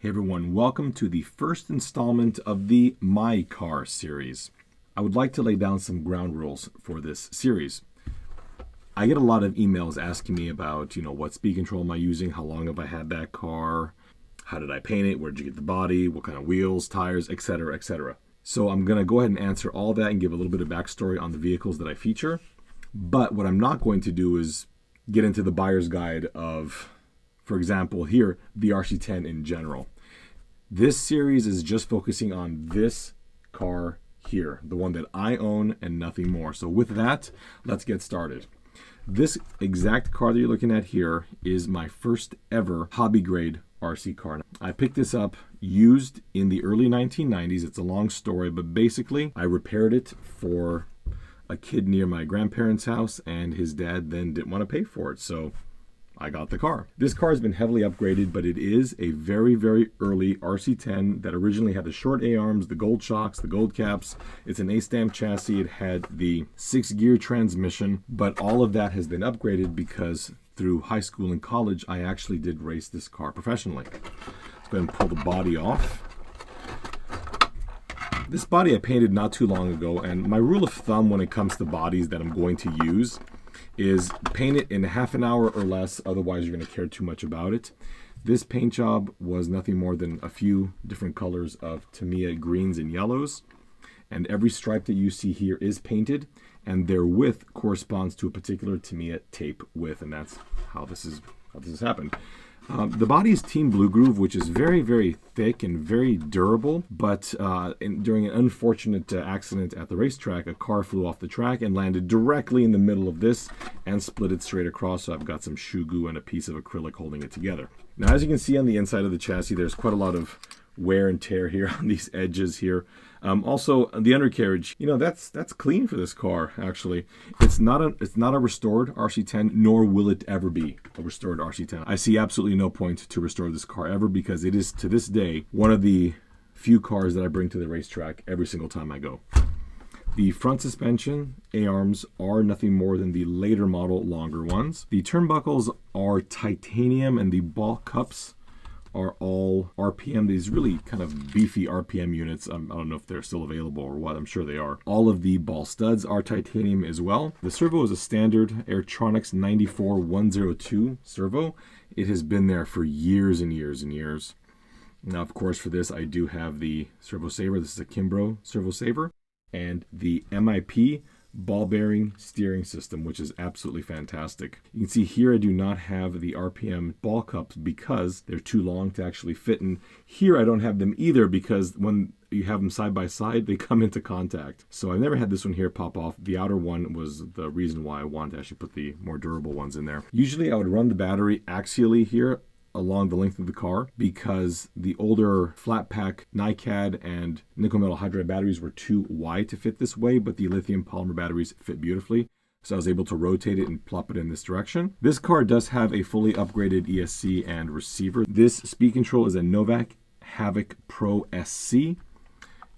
Everyone, welcome to the first installment of the My Car series. I would like to lay down some ground rules for this series. I get a lot of emails asking me about, what speed control am I using, how long have I had that car, how did I paint it, where did you get the body, what kind of wheels, tires, etc., etc. So I'm going to go ahead and answer all that and give a little bit of backstory on the vehicles that I feature. But what I'm not going to do is get into the buyer's guide of, for example, here, the RC10 in general. This series is just focusing on this car here, the one that I own and nothing more. So with that, let's get started. This exact car that you're looking at here is my first ever hobby grade RC car. I picked this up used in the early 1990s. It's a long story, but basically I repaired it for a kid near my grandparents' house, and his dad then didn't want to pay for it. So I got the car. This car has been heavily upgraded, but it is a very, very early RC10 that originally had the short A-arms, the gold shocks, the gold caps. It's an A-stamp chassis. It had the 6-gear transmission, but all of that has been upgraded because through high school and college, I actually did race this car professionally. Let's go ahead and pull the body off. This body I painted not too long ago, and my rule of thumb when it comes to bodies that I'm going to use is paint it in half an hour or less, otherwise you're going to care too much about it. This paint job was nothing more than a few different colors of Tamiya greens and yellows, and every stripe that you see here is painted, and their width corresponds to a particular Tamiya tape width, and that's how this has happened. The body is Team Blue Groove, which is very, very thick and very durable, but during an unfortunate accident at the racetrack, a car flew off the track and landed directly in the middle of this and split it straight across, so I've got some shoe glue and a piece of acrylic holding it together. Now, as you can see on the inside of the chassis, there's quite a lot of wear and tear here on these edges here. Also, the undercarriage, that's clean for this car, actually. It's not a restored RC10, nor will it ever be a restored RC10. I see absolutely no point to restore this car ever, because it is, to this day, one of the few cars that I bring to the racetrack every single time I go. The front suspension A-arms are nothing more than the later model longer ones. The turnbuckles are titanium, and the ball cups are all RPM, these really kind of beefy RPM units. I don't know if they're still available or what, I'm sure they are. All of the ball studs are titanium as well. The servo is a standard Airtronics 94102 servo. It has been there for years and years and years. Now, of course, for this, I do have the servo saver. This is a Kimbrough servo saver, and the MIP ball bearing steering system, which is absolutely fantastic. You can see here I do not have the RPM ball cups because they're too long to actually fit, and here I don't have them either because when you have them side by side, they come into contact. So I've never had this one here pop off. The outer one was the reason why I wanted to actually put the more durable ones in there. Usually I would run the battery axially here along the length of the car because the older flat pack NiCad and nickel metal hydride batteries were too wide to fit this way, but the lithium polymer batteries fit beautifully. So I was able to rotate it and plop it in this direction. This car does have a fully upgraded ESC and receiver. This speed control is a Novak Havoc Pro Esc,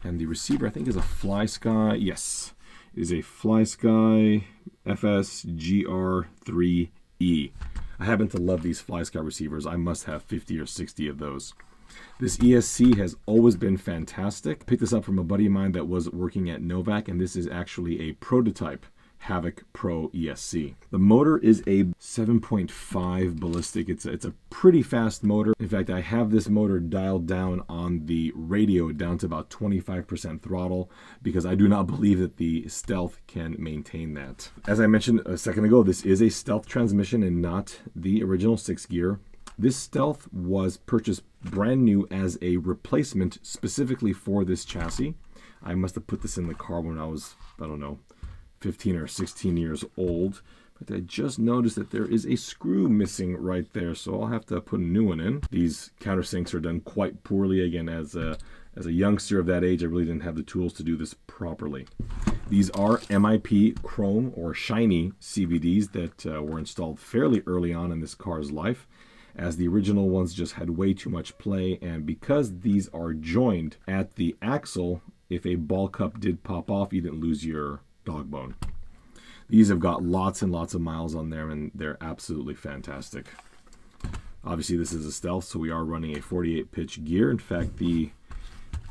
and the receiver I think is a FlySky. Yes, it is a FlySky FS-GR3E. I happen to love these FlySky receivers. I must have 50 or 60 of those. This ESC has always been fantastic. I picked this up from a buddy of mine that was working at Novak, and this is actually a prototype Havoc Pro Esc. The motor is a 7.5 ballistic. It's a pretty fast motor. In fact, I have this motor dialed down on the radio down to about 25% throttle because I do not believe that the Stealth can maintain that. As I mentioned a second ago, this is a Stealth transmission and not the original 6-gear. This Stealth was purchased brand new as a replacement specifically for this chassis. I must have put this in the car when I was, I don't know, 15 or 16 years old, but I just noticed that there is a screw missing right there, so I'll have to put a new one in. These countersinks are done quite poorly. Again, as a youngster of that age, I really didn't have the tools to do this properly. These are MIP chrome or shiny CVDs that were installed fairly early on in this car's life, as the original ones just had way too much play, and because these are joined at the axle, if a ball cup did pop off, you didn't lose your dog bone. These have got lots and lots of miles on them, and they're absolutely fantastic. Obviously this is a stealth, so we are running a 48 pitch gear. In fact, the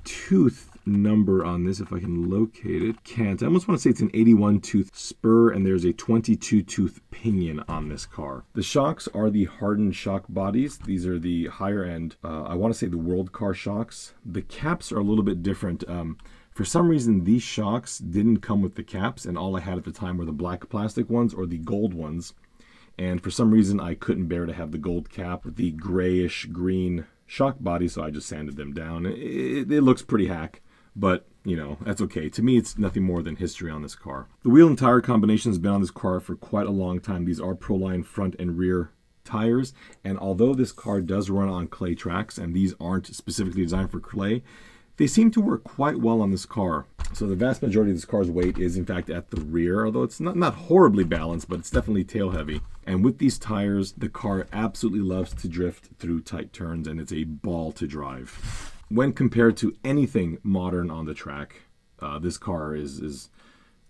tooth number on this, if I can locate it, I almost want to say it's an 81 tooth spur, and there's a 22 tooth pinion on this car. The shocks are the hardened shock bodies. These are the higher end, I want to say the World Car shocks. The caps are a little bit different. For some reason, these shocks didn't come with the caps, and all I had at the time were the black plastic ones or the gold ones. And for some reason, I couldn't bear to have the gold cap with the grayish green shock body, so I just sanded them down. It looks pretty hack, but you know, that's okay. To me, it's nothing more than history on this car. The wheel and tire combination has been on this car for quite a long time. These are Proline front and rear tires, and although this car does run on clay tracks, and these aren't specifically designed for clay, they seem to work quite well on this car. So the vast majority of this car's weight is in fact at the rear, although it's not horribly balanced, but it's definitely tail heavy. And with these tires, the car absolutely loves to drift through tight turns, and it's a ball to drive. When compared to anything modern on the track, this car is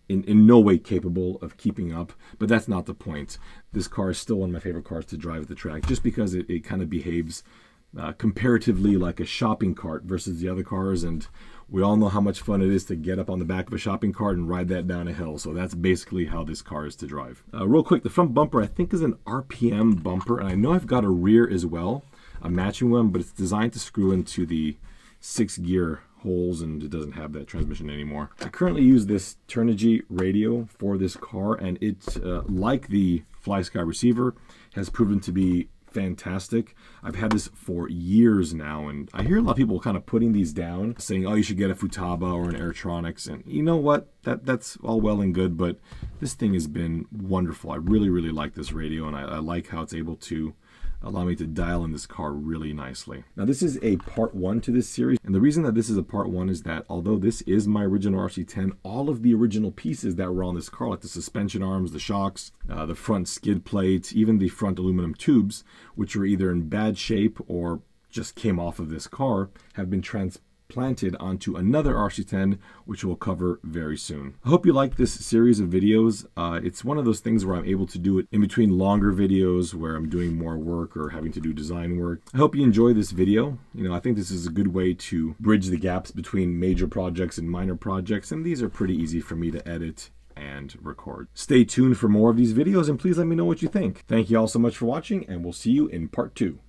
in no way capable of keeping up, but that's not the point. This car is still one of my favorite cars to drive at the track, just because it kind of behaves comparatively like a shopping cart versus the other cars, and we all know how much fun it is to get up on the back of a shopping cart and ride that down a hill. So that's basically how this car is to drive. Real quick, the front bumper I think is an RPM bumper, and I know I've got a rear as well, a matching one, but it's designed to screw into the 6-gear holes, and it doesn't have that transmission anymore. I currently use this Turnigy radio for this car, and it, like the FlySky receiver, has proven to be fantastic. I've had this for years now, and I hear a lot of people kind of putting these down, saying, oh, you should get a Futaba or an Airtronics, and you know what, that's all well and good, but this thing has been wonderful. I really like this radio, and I like how it's able to allow me to dial in this car really nicely. Now this is a part 1 to this series, and the reason that this is a part 1 is that although this is my original RC10, all of the original pieces that were on this car, like the suspension arms, the shocks, the front skid plates, even the front aluminum tubes, which were either in bad shape or just came off of this car, have been transplanted onto another RC10, which we'll cover very soon. I hope you like this series of videos. It's one of those things where I'm able to do it in between longer videos where I'm doing more work or having to do design work. I hope you enjoy this video. You know, I think this is a good way to bridge the gaps between major projects and minor projects, and these are pretty easy for me to edit and record. Stay tuned for more of these videos, and please let me know what you think. Thank you all so much for watching, and we'll see you in part 2.